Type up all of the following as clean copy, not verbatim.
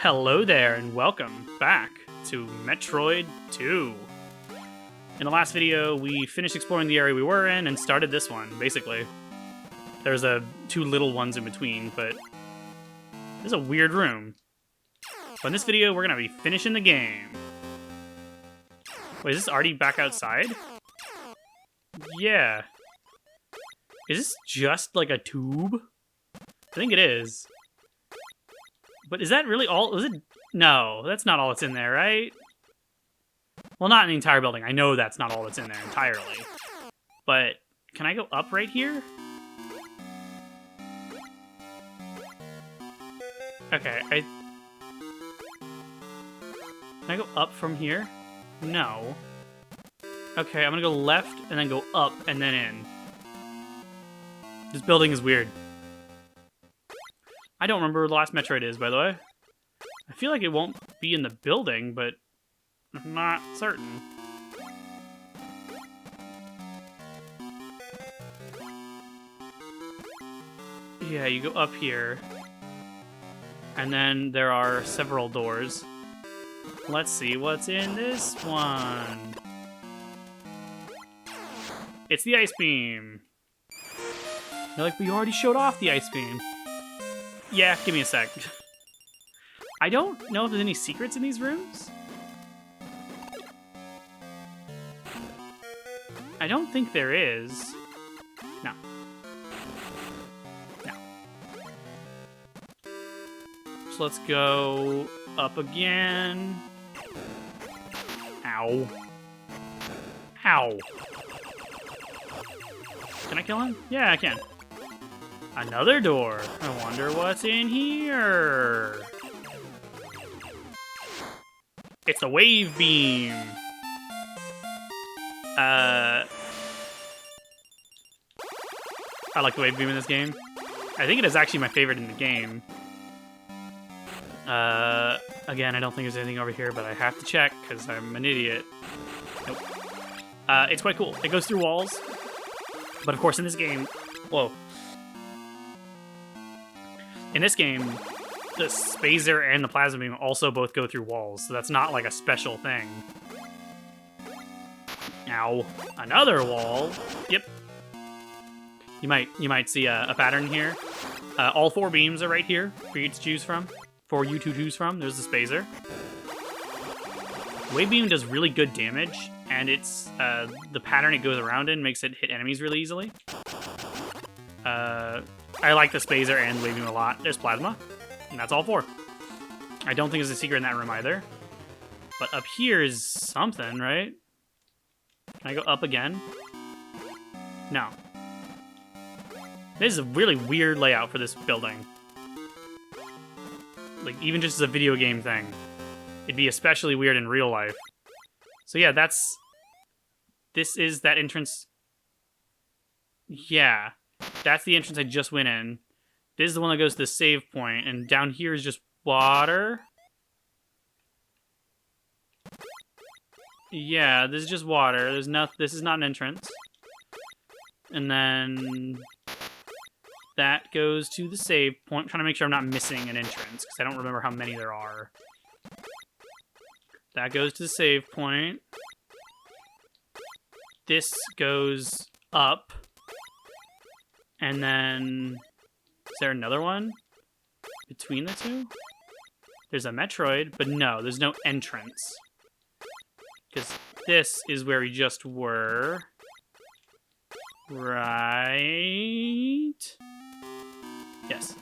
Hello there, and welcome back to Metroid 2. In the last video, we finished exploring the area we were in and started this one, basically. There's two little ones in between, but this is a weird room. But in this video, we're going to be finishing the game. Wait, is this already back outside? Yeah. Is this just like a tube? I think it is. But is that really all? Is it? No, that's not all that's in there, right? Well, not in the entire building. I know that's not all that's in there entirely. But can I go up right here? Okay, Can I go up from here? No. Okay, I'm gonna go left and then go up and then in. This building is weird. I don't remember where the last Metroid is, by the way. I feel like it won't be in the building, but I'm not certain. Yeah, you go up here. And then there are several doors. Let's see what's in this one. It's the ice beam. They're like, we already showed off the ice beam. Yeah, give me a sec. I don't know if there's any secrets in these rooms. I don't think there is. No. No. So let's go up again. Ow. Ow. Can I kill him? Yeah, I can. Another door. I wonder what's in here. It's a wave beam. I like the wave beam in this game. I think it is actually my favorite in the game. Again, I don't think there's anything over here, but I have to check because I'm an idiot. Nope. It's quite cool. It goes through walls. But of course, in this game... Whoa. In this game, the Spazer and the Plasma Beam also both go through walls, so that's not like a special thing. Ow. Another wall. Yep. You might see a pattern here. All four beams are right here for you to choose from. There's the Spazer. Wave Beam does really good damage, and it's the pattern it goes around in makes it hit enemies really easily. I like the Spazer and Wave Beam a lot. There's Plasma, and that's all four. I don't think there's a secret in that room either. But up here is something, right? Can I go up again? No. This is a really weird layout for this building. Like, even just as a video game thing. It'd be especially weird in real life. So yeah, this is that entrance. Yeah. That's the entrance I just went in. This is the one that goes to the save point, and down here is just water. Yeah, this is just water. This is not an entrance. And then that goes to the save point. I'm trying to make sure I'm not missing an entrance, because I don't remember how many there are. That goes to the save point. This goes up. And then, is there another one between the two? There's a Metroid, but no, there's no entrance. Because this is where we just were. Right? Yes.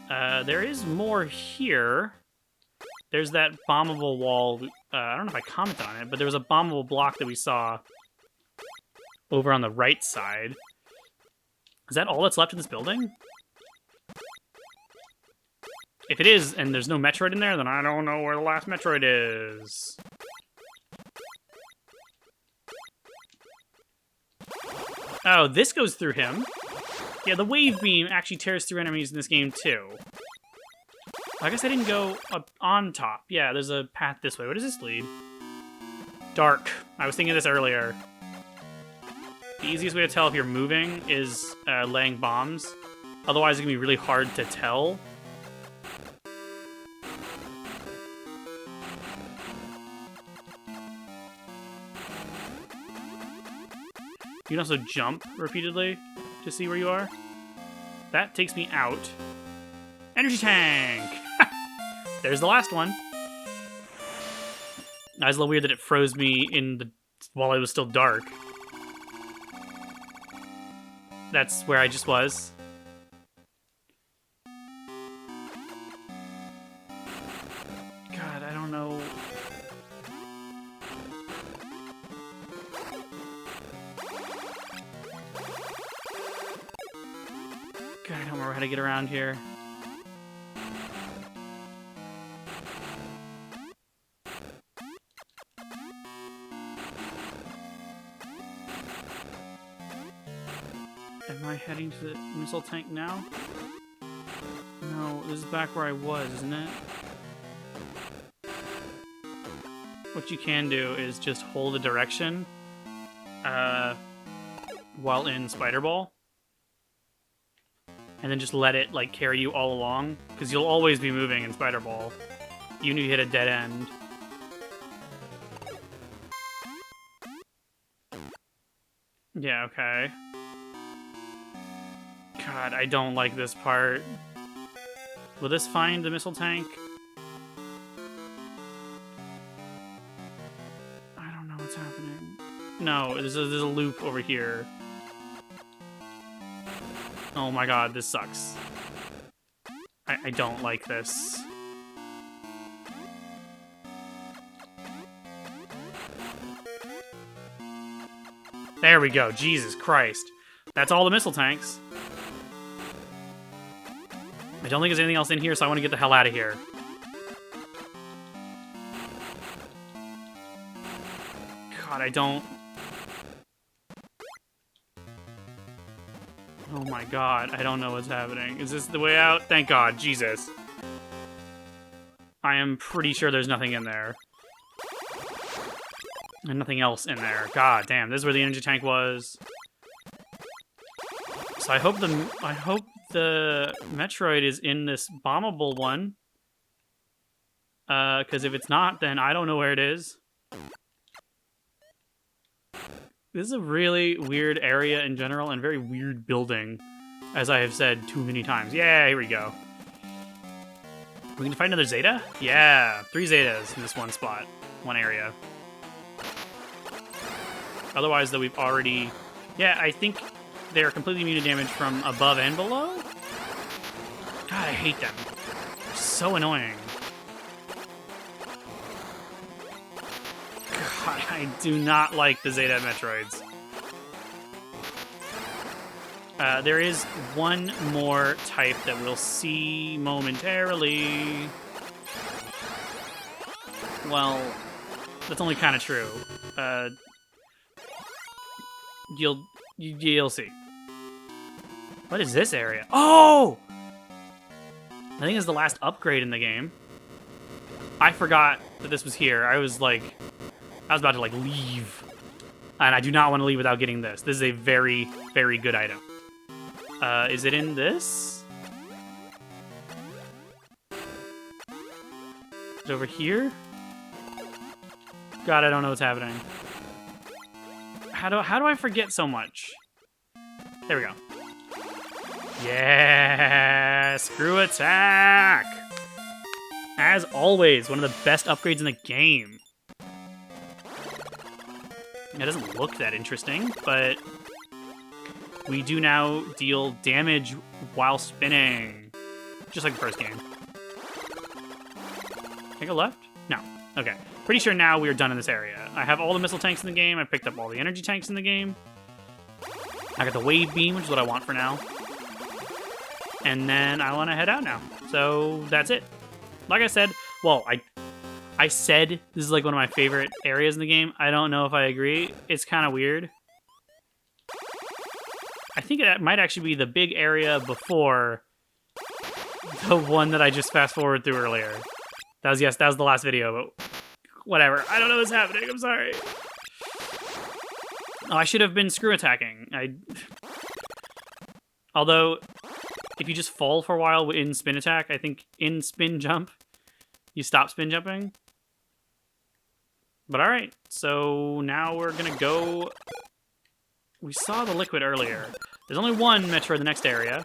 There is more here. There's that bombable wall. I don't know if I commented on it, but there was a bombable block that we saw over on the right side. Is that all that's left in this building? If it is, and there's no Metroid in there, then I don't know where the last Metroid is. Oh, this goes through him. Yeah, the wave beam actually tears through enemies in this game, too. I guess I didn't go up on top. Yeah, there's a path this way. Where does this lead? Dark. I was thinking of this earlier. The easiest way to tell if you're moving is laying bombs. Otherwise, it can be really hard to tell. You can also jump repeatedly to see where you are. That takes me out. Energy tank! There's the last one. That was a little weird that it froze me while it was still dark. That's where I just was. God, I don't know. God, I don't remember how to get around here. Am I heading to the missile tank now? No, this is back where I was, isn't it? What you can do is just hold a direction while in Spider Ball. And then just let it, like, carry you all along. Because you'll always be moving in Spider Ball. Even if you hit a dead end. Yeah, okay. God, I don't like this part. Will this find the missile tank? I don't know what's happening. No, there's a loop over here. Oh my god, this sucks. I don't like this. There we go, Jesus Christ. That's all the missile tanks. I don't think there's anything else in here, so I want to get the hell out of here. God, I don't... Oh my god, I don't know what's happening. Is this the way out? Thank god, Jesus. I am pretty sure there's nothing in there. And nothing else in there. God damn, this is where the energy tank was. So I hope the Metroid is in this bombable one. Because if it's not, then I don't know where it is. This is a really weird area in general, and very weird building, as I have said too many times. Yeah, here we go. We can find another Zeta? Yeah, 3 Zetas in this one spot, one area. Otherwise, though, we've already... Yeah, I think they're completely immune to damage from above and below? God, I hate them. They're so annoying. God, I do not like the Zeta Metroids. There is one more type that we'll see momentarily. Well, that's only kind of true. You'll see. What is this area? Oh! I think it's the last upgrade in the game. I forgot that this was here. I was about to, like, leave. And I do not want to leave without getting this. This is a very, very good item. Is it in this? Is it over here? God, I don't know what's happening. How do I forget so much? There we go. Yeah! Screw attack! As always, one of the best upgrades in the game. It doesn't look that interesting, but we do now deal damage while spinning. Just like the first game. Can I go left? No. Okay. Pretty sure now we are done in this area. I have all the missile tanks in the game. I picked up all the energy tanks in the game. I got the wave beam, which is what I want for now. And then I want to head out now. So that's it. Like I said, well, I said this is like one of my favorite areas in the game. I don't know if I agree. It's kind of weird. I think it might actually be the big area before the one that I just fast forward through earlier. That was the last video, but whatever. I don't know what's happening. I'm sorry. Oh, I should have been screw attacking. Although, if you just fall for a while in spin attack, I think in spin jump, you stop spin jumping. But alright, so now we're gonna go we saw the liquid earlier. There's only one Metroid in the next area.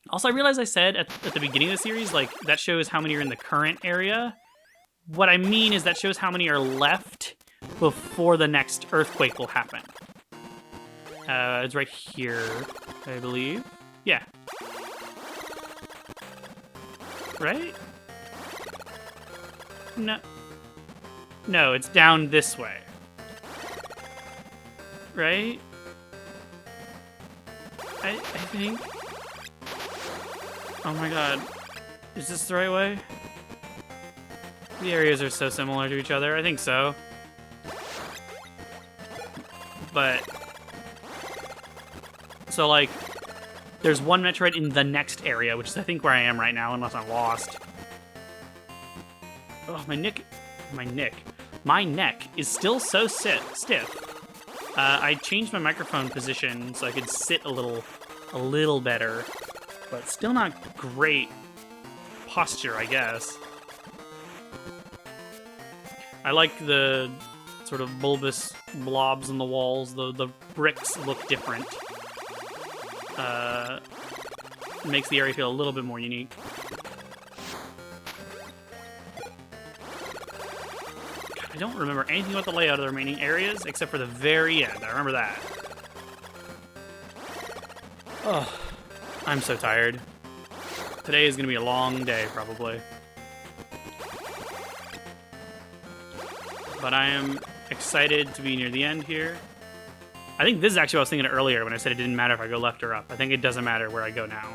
Also, I realized I said at the beginning of the series, like, that shows how many are in the current area. What I mean is that shows how many are left before the next earthquake will happen. It's right here, I believe. Yeah. Right? No. No, it's down this way. Right? I think... Oh my god. Is this the right way? The areas are so similar to each other. I think so. But... So, like, there's one Metroid in the next area, which is, I think, where I am right now, unless I'm lost. Oh, my neck is still so stiff. I changed my microphone position so I could sit a little better, but still not great posture, I guess. I like the sort of bulbous blobs on the walls. The bricks look different. Makes the area feel a little bit more unique. God, I don't remember anything about the layout of the remaining areas except for the very end. I remember that. Oh, I'm so tired. Today is going to be a long day, probably. But I am excited to be near the end here. I think this is actually what I was thinking earlier when I said it didn't matter if I go left or up. I think it doesn't matter where I go now.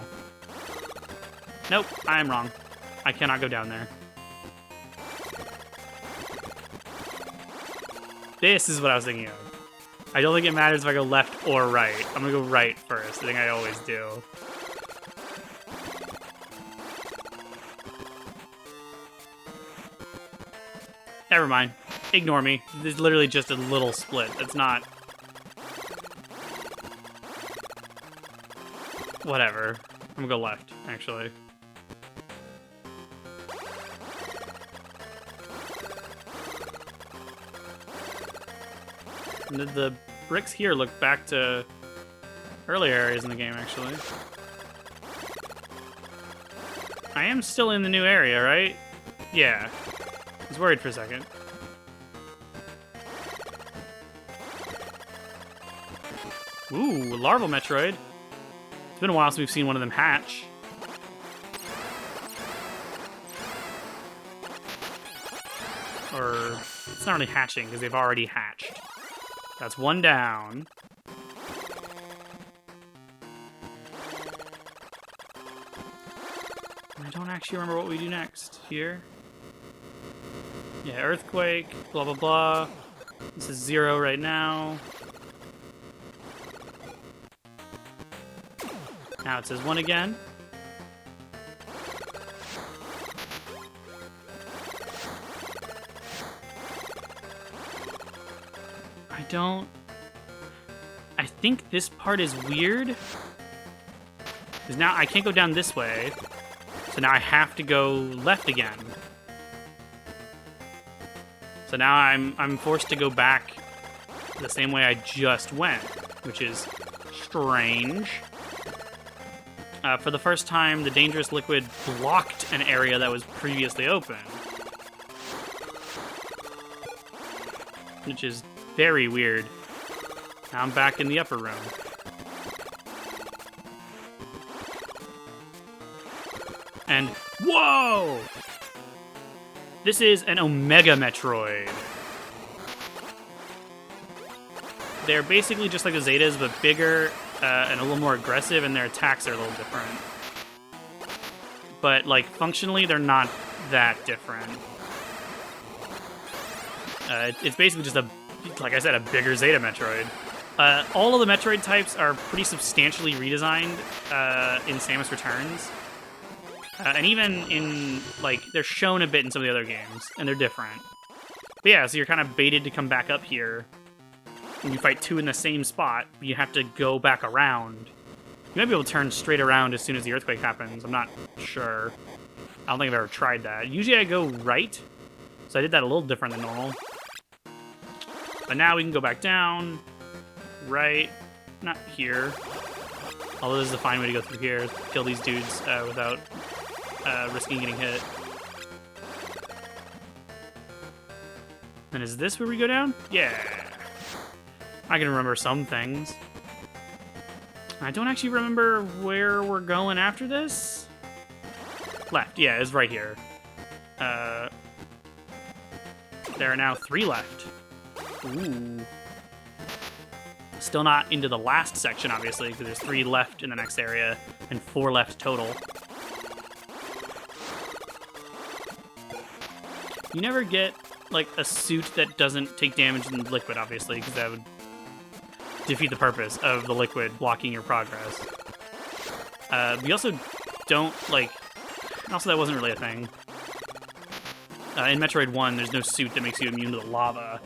Nope, I am wrong. I cannot go down there. This is what I was thinking of. I don't think it matters if I go left or right. I'm gonna go right first. I think I always do. Never mind. Ignore me. There's literally just a little split. It's not... Whatever. I'm gonna go left, actually. The bricks here look back to earlier areas in the game, actually. I am still in the new area, right? Yeah. I was worried for a second. Ooh, larval Metroid. It's been a while since we've seen one of them hatch. Or, it's not really hatching, because they've already hatched. That's one down. I don't actually remember what we do next here. Yeah, earthquake, blah, blah, blah. This is 0 right now. Now it says 1 again. I think this part is weird. Because now I can't go down this way. So now I have to go left again. So now I'm forced to go back the same way I just went, which is strange. For the first time, the dangerous liquid blocked an area that was previously open. Which is very weird. Now I'm back in the upper room. And, whoa! This is an Omega Metroid. They're basically just like the Zetas, but bigger and a little more aggressive, and their attacks are a little different. But, like, functionally, they're not that different. It's basically just like I said, a bigger Zeta Metroid. All of the Metroid types are pretty substantially redesigned in Samus Returns. And even in, like, they're shown a bit in some of the other games, and they're different. But yeah, so you're kind of baited to come back up here. And you fight 2 in the same spot, but you have to go back around. You might be able to turn straight around as soon as the earthquake happens. I'm not sure. I don't think I've ever tried that. Usually I go right, so I did that a little different than normal. But now we can go back down. Right. Not here. Although this is a fine way to go through here. Kill these dudes without risking getting hit. And is this where we go down? Yeah. I can remember some things. I don't actually remember where we're going after this. Left. Yeah, it's right here. There are now 3 left. Ooh. Still not into the last section, obviously, because there's 3 left in the next area and 4 left total. You never get, like, a suit that doesn't take damage in liquid, obviously, because that would defeat the purpose of the liquid blocking your progress. You also don't, like... Also, that wasn't really a thing. In Metroid 1, there's no suit that makes you immune to the lava.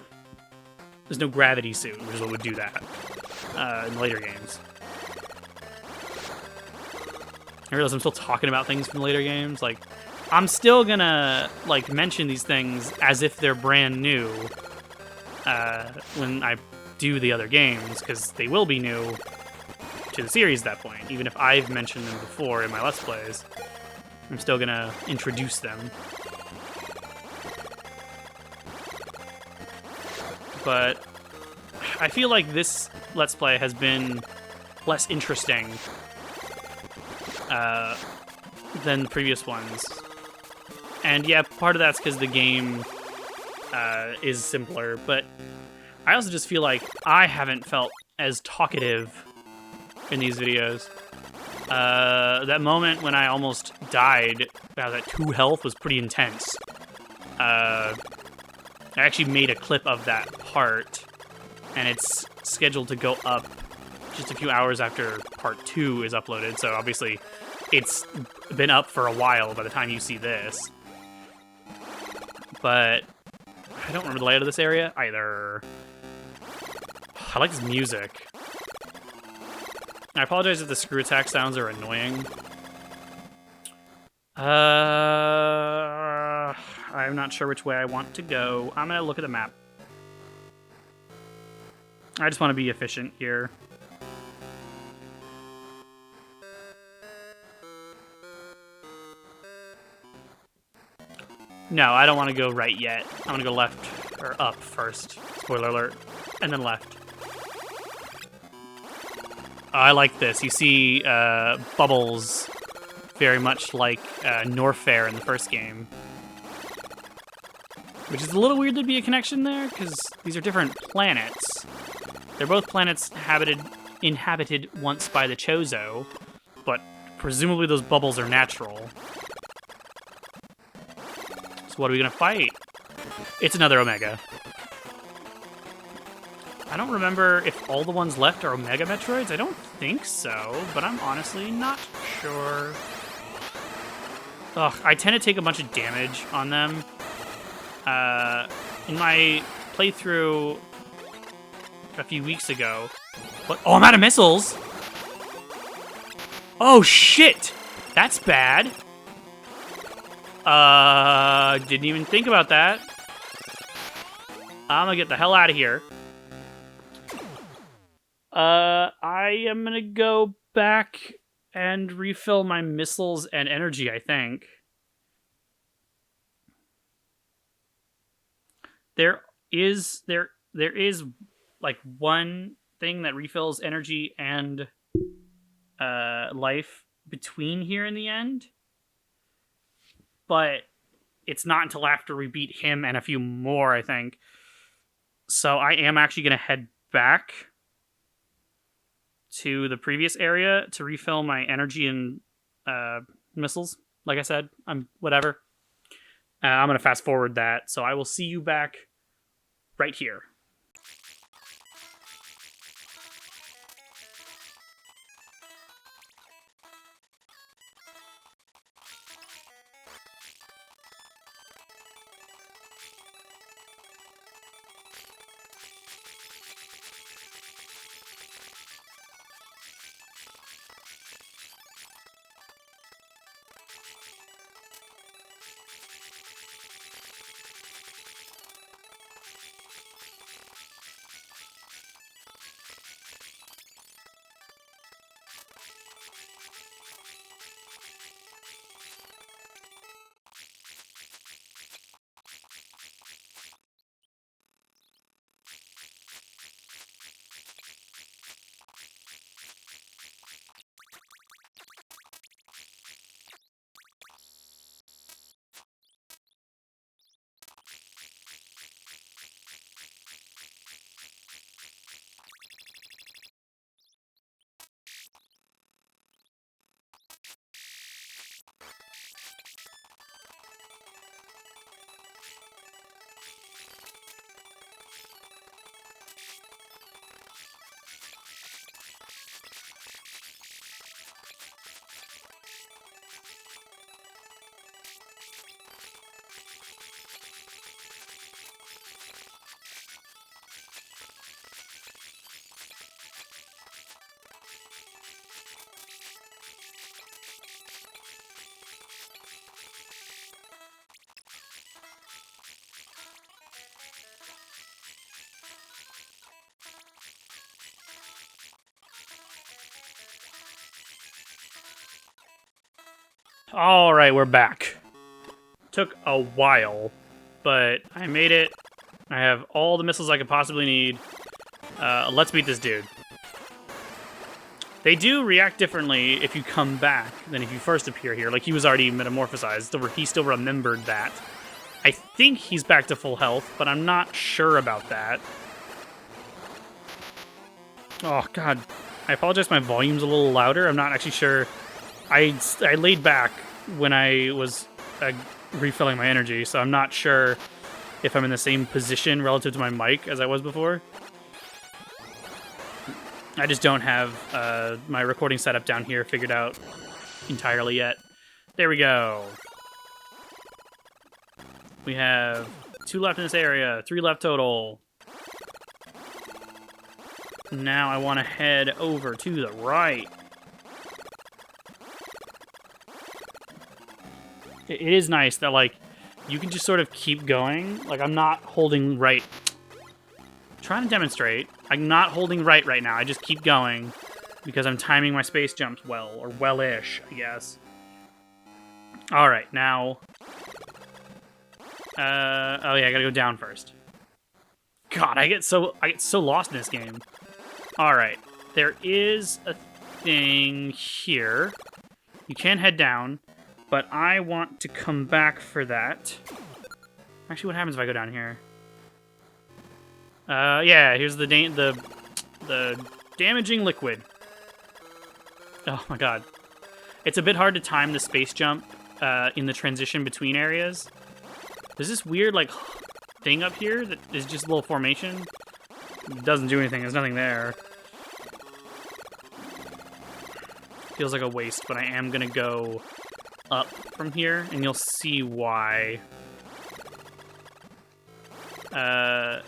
There's no gravity suit, which is what would do that in later games. I realize I'm still talking about things from later games. Like, I'm still gonna, like, mention these things as if they're brand new when I do the other games, because they will be new to the series at that point. Even if I've mentioned them before in my Let's Plays, I'm still gonna introduce them. But I feel like this Let's Play has been less interesting than the previous ones. And yeah, part of that's because the game is simpler, but I also just feel like I haven't felt as talkative in these videos. That moment when I almost died, I was at 2 health, was pretty intense. I actually made a clip of that part, and it's scheduled to go up just a few hours after part 2 is uploaded, so obviously it's been up for a while by the time you see this. But I don't remember the layout of this area either. I like this music. I apologize if the screw attack sounds are annoying. I'm not sure which way I want to go. I'm gonna look at the map. I just want to be efficient here. No, I don't want to go right yet. I'm gonna go left, or up first. Spoiler alert. And then left. I like this. You see bubbles very much like Norfair in the first game. Which is a little weird there'd be a connection there, because these are different planets. They're both planets inhabited once by the Chozo, but presumably those bubbles are natural. So what are we gonna fight? It's another Omega. I don't remember if all the ones left are Omega Metroids. I don't think so, but I'm honestly not sure. Ugh, I tend to take a bunch of damage on them. In my playthrough a few weeks ago... What? Oh, I'm out of missiles! Oh, shit! That's bad. Didn't even think about that. I'm gonna get the hell out of here. I am gonna go back and refill my missiles and energy, I think. There is like one thing that refills energy and life between here and the end, but it's not until after we beat him and a few more, I think. So I am actually going to head back to the previous area to refill my energy and missiles. Like I said, I'm whatever. I'm going to fast forward that, so I will see you back right here. Alright, we're back. Took a while, but I made it. I have all the missiles I could possibly need. Let's beat this dude. They do react differently if you come back than if you first appear here. Like, he was already metamorphosized. He still remembered that. I think he's back to full health, but I'm not sure about that. Oh, God. I apologize, my volume's a little louder. I'm not actually sure. I laid back when I was refilling my energy, so I'm not sure if I'm in the same position relative to my mic as I was before. I just don't have my recording setup down here figured out entirely yet. There we go. We have 2 left in this area, 3 left total. Now I want to head over to the right. It is nice that, like, you can just sort of keep going. Like, I'm not holding right. Trying to demonstrate. I'm not holding right now. I just keep going because I'm timing my space jumps well, or well-ish, I guess. All right, now. Oh yeah, I gotta go down first. God, I get so lost in this game. All right, there is a thing here. You can head down, but I want to come back for that. Actually, what happens if I go down here? Yeah, here's the damaging liquid. Oh my god. It's a bit hard to time the space jump in the transition between areas. There's this weird, like, thing up here that is just a little formation. It doesn't do anything, there's nothing there. Feels like a waste, but I am gonna go up from here, and you'll see why. Yeah,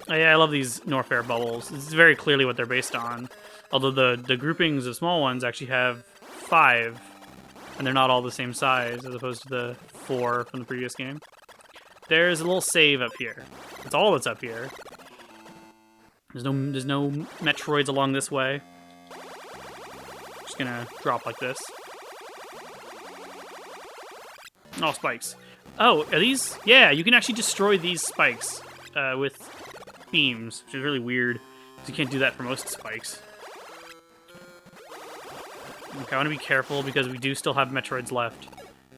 I love these Norfair bubbles. This is very clearly what they're based on. Although the groupings of small ones actually have 5, and they're not all the same size, as opposed to the 4 from the previous game. There's a little save up here. That's all that's up here. There's no Metroids along this way. Just gonna drop like this. Oh, spikes. Oh, are these? Yeah, you can actually destroy these spikes with beams, which is really weird, because you can't do that for most spikes. Okay, I want to be careful, because we do still have Metroids left.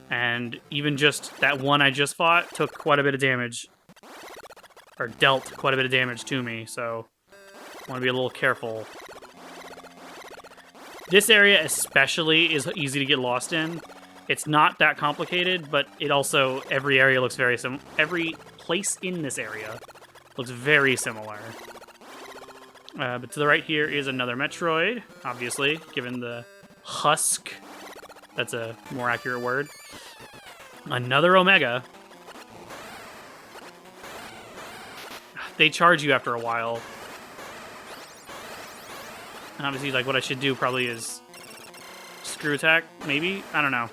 And even just that one I just fought took quite a bit of damage. Or dealt quite a bit of damage to me, so I want to be a little careful. This area especially is easy to get lost in. It's not that complicated, but it also, every area looks very similar. Every place in this area looks very similar. But to the right here is another Metroid, obviously, given the husk. That's a more accurate word. Another Omega. They charge you after a while. And obviously, like, what I should do probably is screw attack, maybe? I don't know.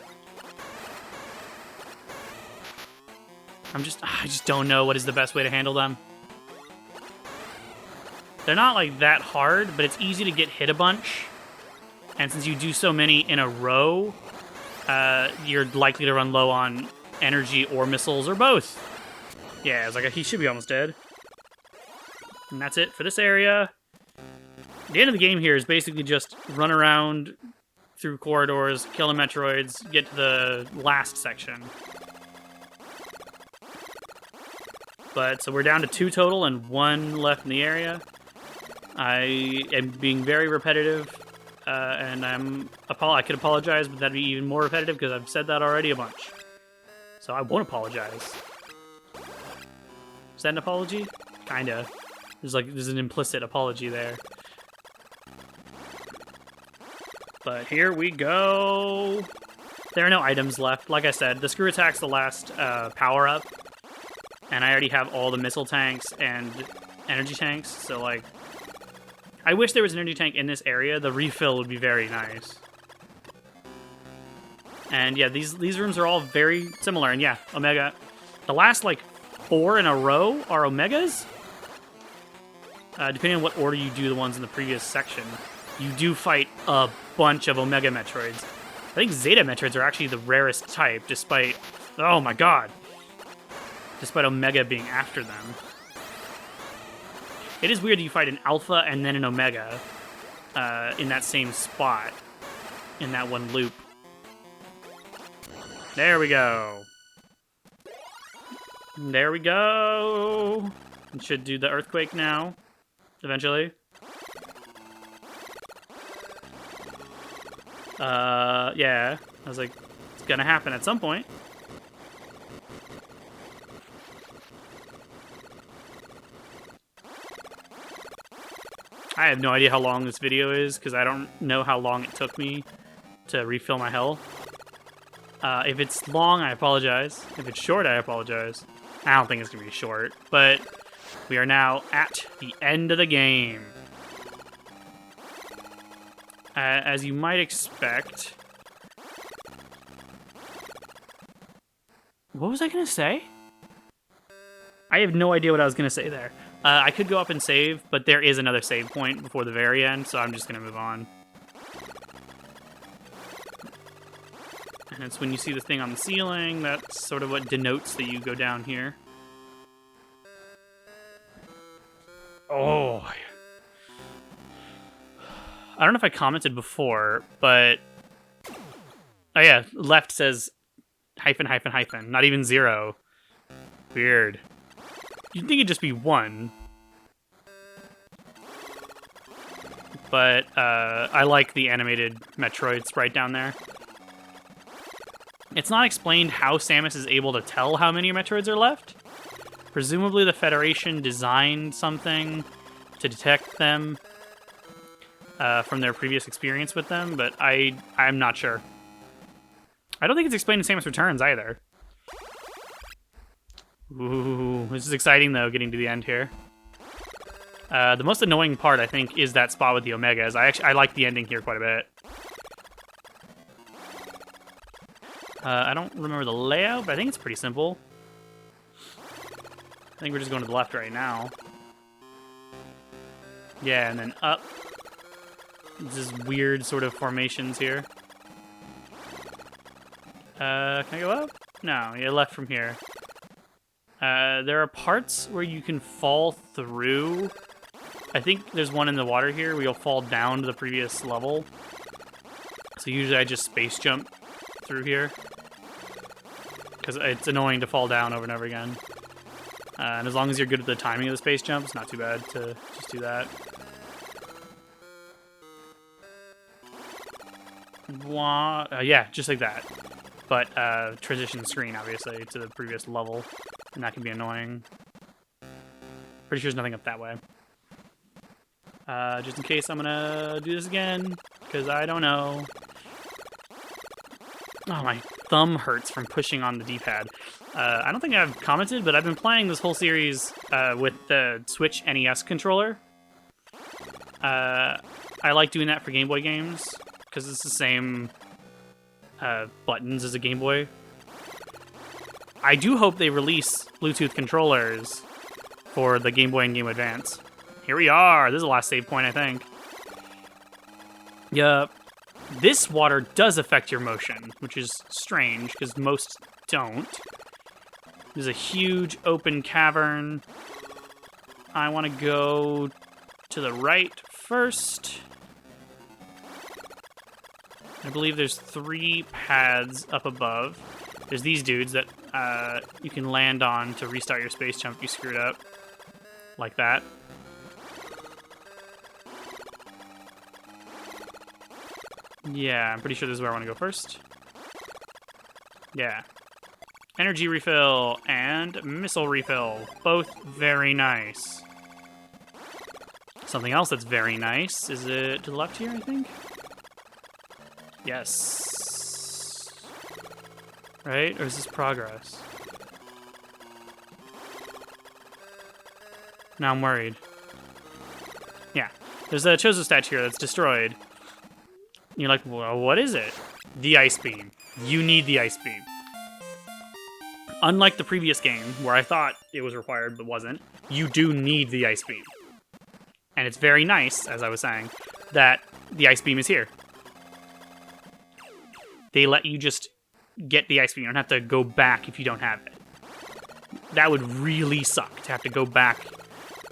I just don't know what is the best way to handle them. They're not, like, that hard, but it's easy to get hit a bunch. And since you do so many in a row, you're likely to run low on energy or missiles or both. Yeah, it's like he should be almost dead. And that's it for this area. The end of the game here is basically just run around through corridors, kill the Metroids, get to the last section. But, so we're down to 2 total and 1 left in the area. I am being very repetitive, and I could apologize, but that'd be even more repetitive because I've said that already a bunch. So I won't apologize. Is that an apology? Kinda. There's an implicit apology there. But here we go. There are no items left. Like I said, the screw attack's the last power-up. And I already have all the missile tanks and energy tanks, so, like, I wish there was an energy tank in this area. The refill would be very nice. And yeah, these rooms are all very similar. And yeah, Omega. The last, like, 4 in a row are Omegas. Depending on what order you do the ones in the previous section. You do fight a bunch of Omega Metroids. I think Zeta Metroids are actually the rarest type, despite... Oh my god! Despite Omega being after them. It is weird that you fight an Alpha and then an Omega in that same spot, in that one loop. There we go. There we go. We should do the earthquake now, eventually. Yeah. I was like, it's gonna happen at some point. I have no idea how long this video is, because I don't know how long it took me to refill my health. If it's long, I apologize. If it's short, I apologize. I don't think it's going to be short, but we are now at the end of the game. As you might expect... What was I going to say? I have no idea what I was going to say there. I could go up and save, but there is another save point before the very end, so I'm just going to move on. And it's when you see the thing on the ceiling, that's sort of what denotes that you go down here. Oh. I don't know if I commented before, but... Oh yeah, left says hyphen, hyphen, hyphen. Not even 0. Weird. You'd think it'd just be 1. But I like the animated Metroid sprite down there. It's not explained how Samus is able to tell how many Metroids are left. Presumably the Federation designed something to detect them from their previous experience with them, but I'm not sure. I don't think it's explained in Samus Returns either. Ooh, this is exciting though, getting to the end here. The most annoying part, I think, is that spot with the Omegas. I like the ending here quite a bit. I don't remember the layout, but I think it's pretty simple. I think we're just going to the left right now. Yeah, and then up. This weird sort of formations here. Can I go up? No, yeah, left from here. There are parts where you can fall through. I think there's one in the water here where you'll fall down to the previous level. So usually I just space jump through here, because it's annoying to fall down over and over again. And as long as you're good at the timing of the space jump, it's not too bad to just do that. Yeah, just like that. But transition screen, obviously, to the previous level, and that can be annoying. Pretty sure there's nothing up that way. Just in case I'm gonna do this again, because I don't know. Oh, my thumb hurts from pushing on the D-pad. I don't think I've commented, but I've been playing this whole series with the Switch NES controller. I like doing that for Game Boy games, because it's the same buttons as a Game Boy. I do hope they release Bluetooth controllers for the Game Boy and Game Boy Advance. Here we are. This is the last save point, I think. Yup. This water does affect your motion, which is strange, because most don't. There's a huge open cavern. I want to go to the right first. I believe there's 3 paths up above. There's these dudes that you can land on to restart your space jump if you screwed up. Like that. Yeah, I'm pretty sure this is where I want to go first. Yeah. Energy refill and missile refill. Both very nice. Something else that's very nice. Is it to the left here, I think? Yes. Right? Or is this progress? Now I'm worried. Yeah. There's a Chozo statue here that's destroyed. You're like, well, what is it? The ice beam. You need the ice beam. Unlike the previous game, where I thought it was required but wasn't, you do need the ice beam. And it's very nice, as I was saying, that the ice beam is here. they let you just get the ice beam. You don't have to go back if you don't have it. That would really suck to have to go back.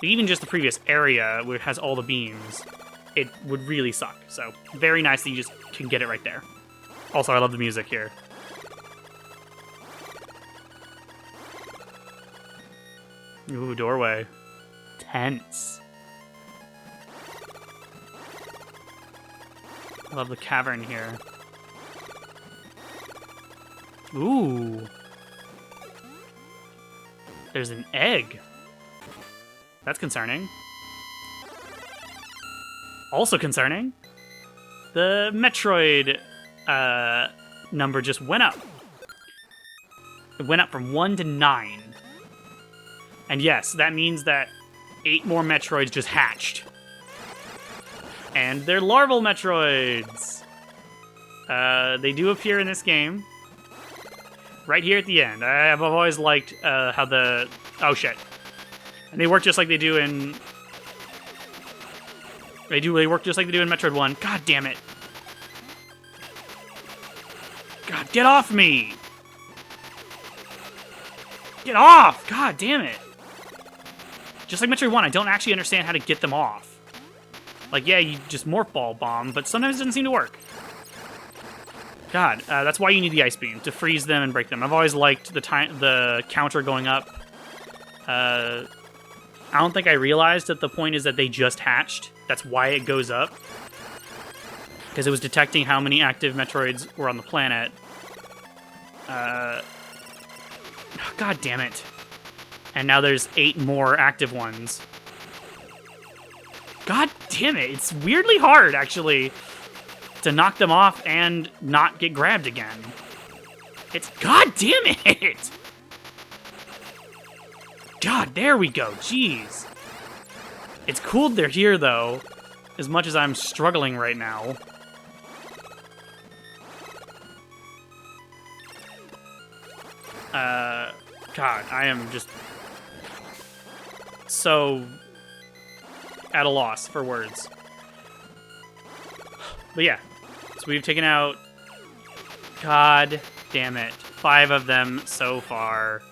Even just the previous area where it has all the beams, it would really suck. So very nice that you just can get it right there. Also, I love the music here. Ooh, doorway. Tense. I love the cavern here. Ooh. There's an egg. That's concerning. Also concerning, the Metroid number just went up. It went up from 1 to 9. And yes, that means that 8 more Metroids just hatched. And they're larval Metroids. They do appear in this game. Right here at the end. I've always liked how the... Oh, shit. And they work just like they do in... They work just like they do in Metroid 1. God damn it. God, get off me! Get off! God damn it. Just like Metroid 1, I don't actually understand how to get them off. Like, yeah, you just Morph Ball bomb, but sometimes it doesn't seem to work. God, that's why you need the Ice Beam, to freeze them and break them. I've always liked the counter going up. I don't think I realized that the point is that they just hatched. That's why it goes up. Because it was detecting how many active Metroids were on the planet. God damn it. And now there's 8 more active ones. God damn it. It's weirdly hard, actually, to knock them off and not get grabbed again. It's... God damn it! God, there we go. Jeez. It's cool they're here, though, as much as I'm struggling right now. God, I am just so at a loss for words. But yeah, so we've taken out, God damn it, 5 of them so far.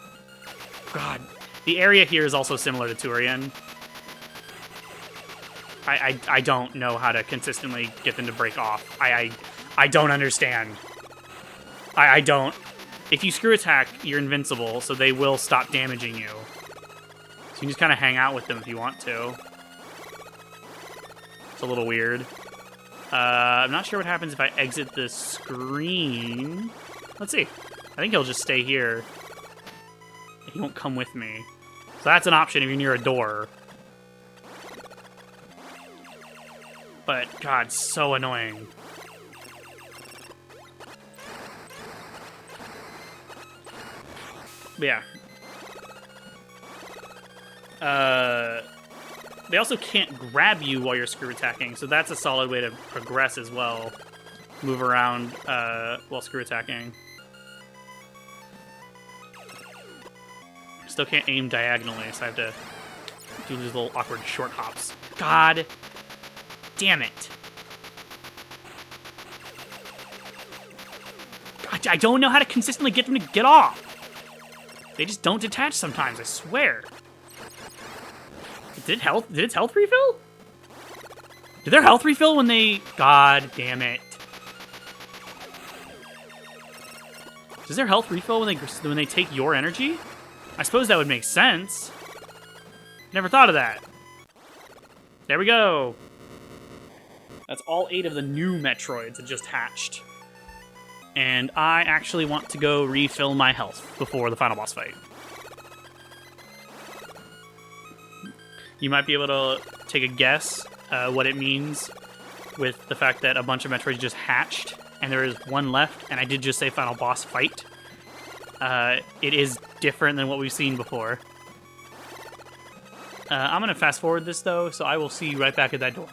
God, the area here is also similar to Turian. I don't know how to consistently get them to break off. I don't understand. I don't. If you screw attack, you're invincible, so they will stop damaging you. So you can just kind of hang out with them if you want to. It's a little weird. I'm not sure what happens if I exit the screen. Let's see. I think he'll just stay here. He won't come with me. So that's an option if you're near a door. But, God, so annoying. But yeah. They also can't grab you while you're screw attacking, so that's a solid way to progress as well. Move around while screw attacking. Still can't aim diagonally, so I have to do these little awkward short hops. God damn it. God, I don't know how to consistently get them to get off. They just don't detach sometimes, I swear. Did its health refill? Did their health refill when they... God damn it. Does their health refill when they take your energy? I suppose that would make sense. Never thought of that. There we go. That's all 8 of the new Metroids that just hatched. And I actually want to go refill my health before the final boss fight. You might be able to take a guess what it means with the fact that a bunch of Metroids just hatched and there is one left, and I did just say final boss fight. It is different than what we've seen before. I'm going to fast forward this, though, so I will see you right back at that door.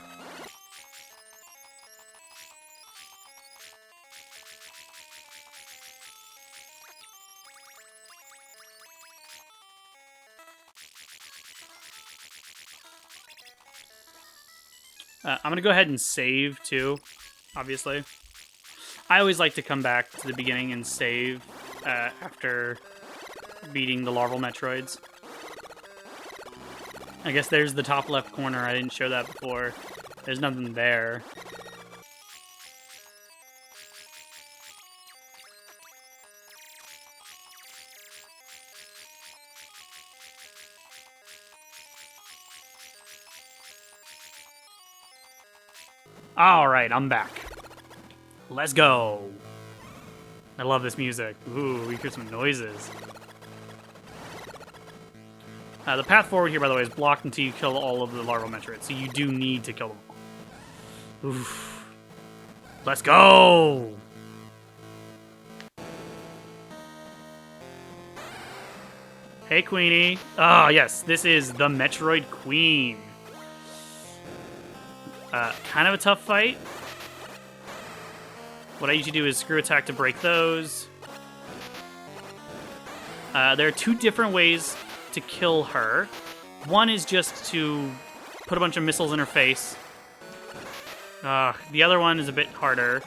I'm going to go ahead and save, too, obviously. I always like to come back to the beginning and save after beating the larval Metroids. I guess there's the top left corner. I didn't show that before. There's nothing there. Alright, I'm back. Let's go. I love this music. Ooh, we hear some noises. The path forward here, by the way, is blocked until you kill all of the larval Metroids, so you do need to kill them all. Oof. Let's go! Hey, Queenie. Ah, yes, this is the Metroid Queen. Kind of a tough fight. What I usually do is screw attack to break those. There are two different ways to kill her. One is just to put a bunch of missiles in her face. The other one is a bit harder.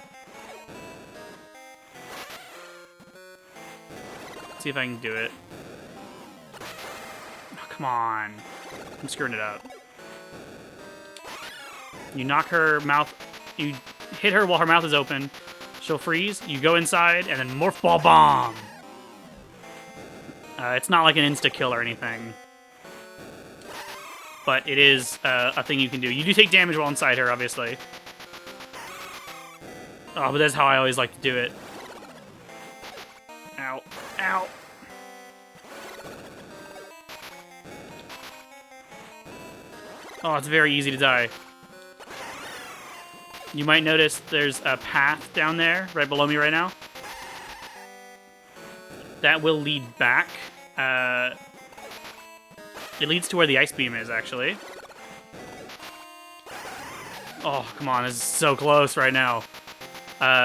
Let's see if I can do it. Oh, come on. I'm screwing it up. You knock her mouth... You hit her while her mouth is open. She'll freeze. You go inside, and then Morph Ball Bomb! It's not like an insta-kill or anything. But it is a thing you can do. You do take damage while inside her, obviously. Oh, but that's how I always like to do it. Ow. Ow! Oh, it's very easy to die. You might notice there's a path down there, right below me right now. That will lead back. It leads to where the ice beam is, actually. Oh, come on, this is so close right now.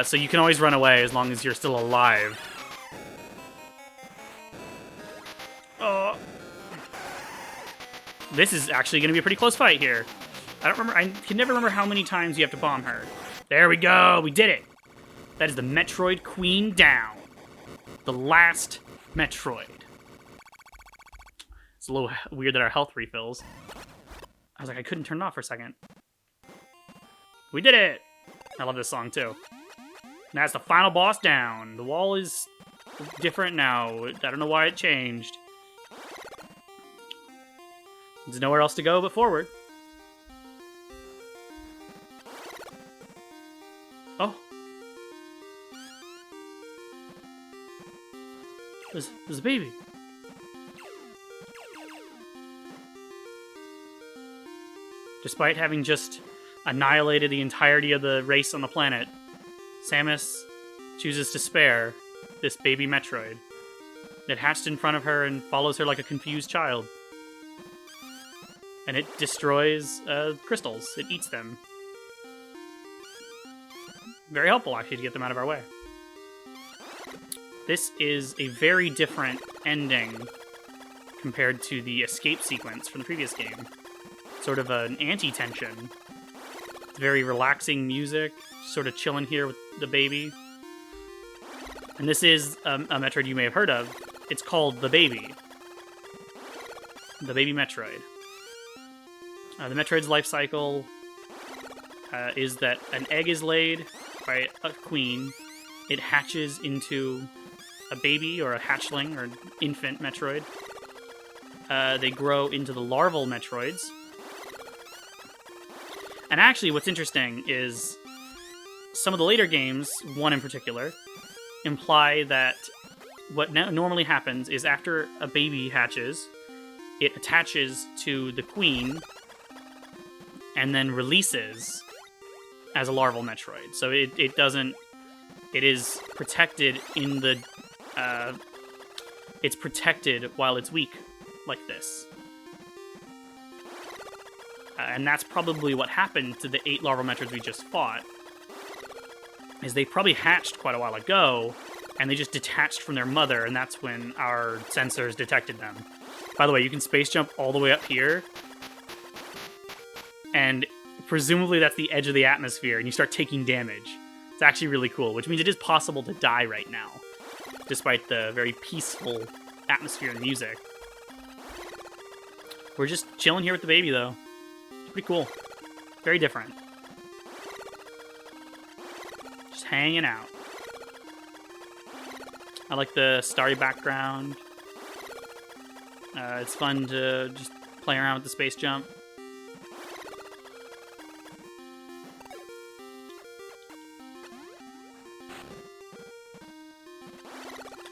So you can always run away as long as you're still alive. Oh. This is actually going to be a pretty close fight here. I can never remember how many times you have to bomb her. There we go, we did it. That is the Metroid Queen down. The last Metroid. It's a little weird that our health refills. I was like, I couldn't turn it off for a second. We did it! I love this song too. And that's the final boss down. The wall is different now. I don't know why it changed. There's nowhere else to go but forward. Oh. There's a baby. Despite having just annihilated the entirety of the race on the planet, Samus chooses to spare this baby Metroid. It hatched in front of her and follows her like a confused child. And it destroys crystals. It eats them. Very helpful, actually, to get them out of our way. This is a very different ending compared to the escape sequence from the previous game. Sort of an anti-tension. It's very relaxing music, sort of chilling here with the baby. And this is a Metroid you may have heard of. It's called The Baby. The Baby Metroid. The Metroid's life cycle is that an egg is laid by a queen. It hatches into a baby or a hatchling or an infant Metroid. They grow into the larval Metroids. And actually, what's interesting is some of the later games, one in particular, imply that what normally happens is after a baby hatches, it attaches to the queen and then releases as a larval Metroid. So it doesn't... It is protected in the... it's protected while it's weak, like this. And that's probably what happened to the 8 larval Metroids we just fought. Is they probably hatched quite a while ago, and they just detached from their mother, and that's when our sensors detected them. By the way, you can space jump all the way up here, and presumably that's the edge of the atmosphere, and you start taking damage. It's actually really cool, which means it is possible to die right now, despite the very peaceful atmosphere and music. We're just chilling here with the baby, though. It's pretty cool. Very different. Just hanging out. I like the starry background. It's fun to just play around with the space jump.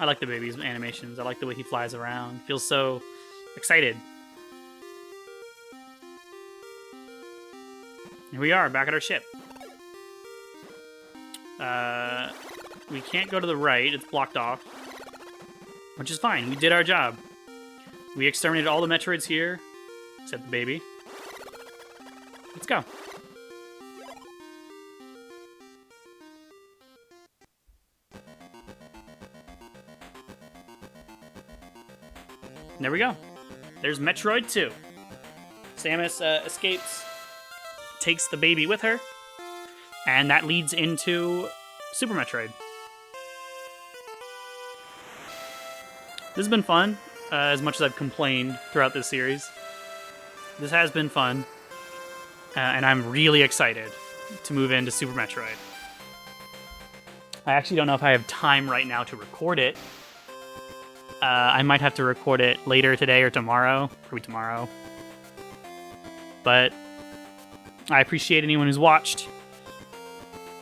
I like the baby's animations. I like the way he flies around. Feels so excited. Here we are, back at our ship. We can't go to the right. It's blocked off. Which is fine. We did our job. We exterminated all the Metroids here, except the baby. Let's go. There we go. There's Metroid 2. Samus escapes, takes the baby with her, and that leads into Super Metroid. This has been fun, as much as I've complained throughout this series. This has been fun, and I'm really excited to move into Super Metroid. I actually don't know if I have time right now to record it. I might have to record it later today or tomorrow. Probably tomorrow. But I appreciate anyone who's watched.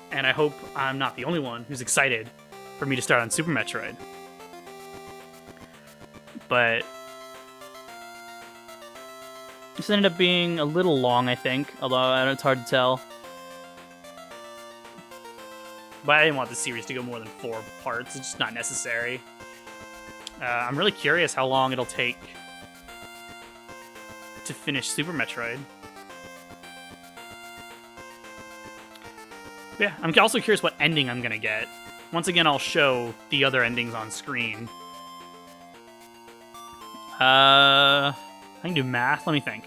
And I hope I'm not the only one who's excited for me to start on Super Metroid. But this ended up being a little long, I think. Although it's hard to tell. But I didn't want the series to go more than 4 parts. It's just not necessary. I'm really curious how long it'll take to finish Super Metroid. Yeah, I'm also curious what ending I'm gonna get. Once again, I'll show the other endings on screen. I can do math. Let me think.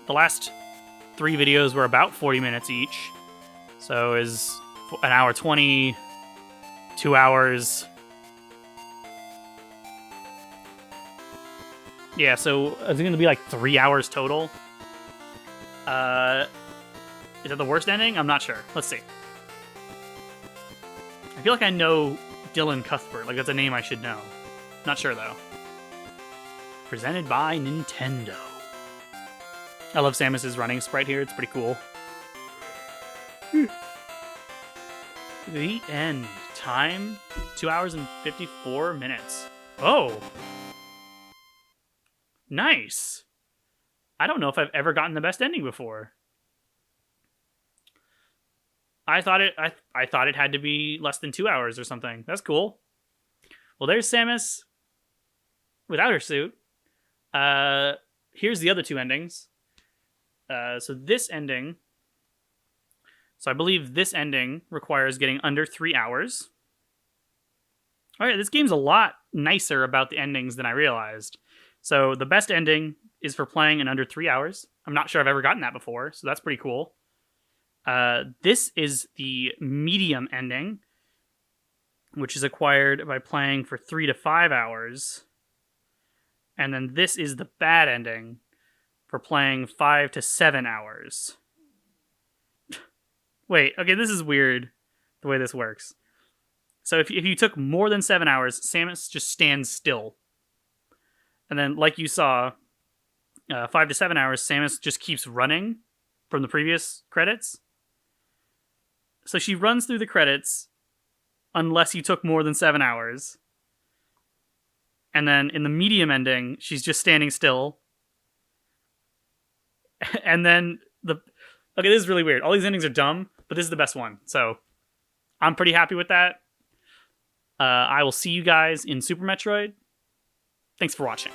The last 3 videos were about 40 minutes each. So is an hour 20, 2 hours. Yeah, so it's going to be like 3 hours total. Is that the worst ending? I'm not sure. Let's see. I feel like I know Dylan Cuthbert. Like, that's a name I should know. Not sure, though. Presented by Nintendo. I love Samus's running sprite here. It's pretty cool. The end. Time, 2 hours and 54 minutes. Oh! Nice! I don't know if I've ever gotten the best ending before. I thought it had to be less than 2 hours or something. That's cool. Well, there's Samus without her suit. Here's the other 2 endings. So this ending... So I believe this ending requires getting under 3 hours. Alright, this game's a lot nicer about the endings than I realized. So the best ending is for playing in under 3 hours. I'm not sure I've ever gotten that before, so that's pretty cool. This is the medium ending, which is acquired by playing for 3 to 5 hours. And then this is the bad ending for playing 5 to 7 hours. Wait, okay, this is weird, the way this works. So if you took more than 7 hours, Samus just stands still. And then, like you saw, 5 to 7 hours, Samus just keeps running from the previous credits. So she runs through the credits unless you took more than 7 hours. And then in the medium ending, she's just standing still. And then okay, this is really weird. All these endings are dumb, but this is the best one. So I'm pretty happy with that. I will see you guys in Super Metroid. Thanks for watching.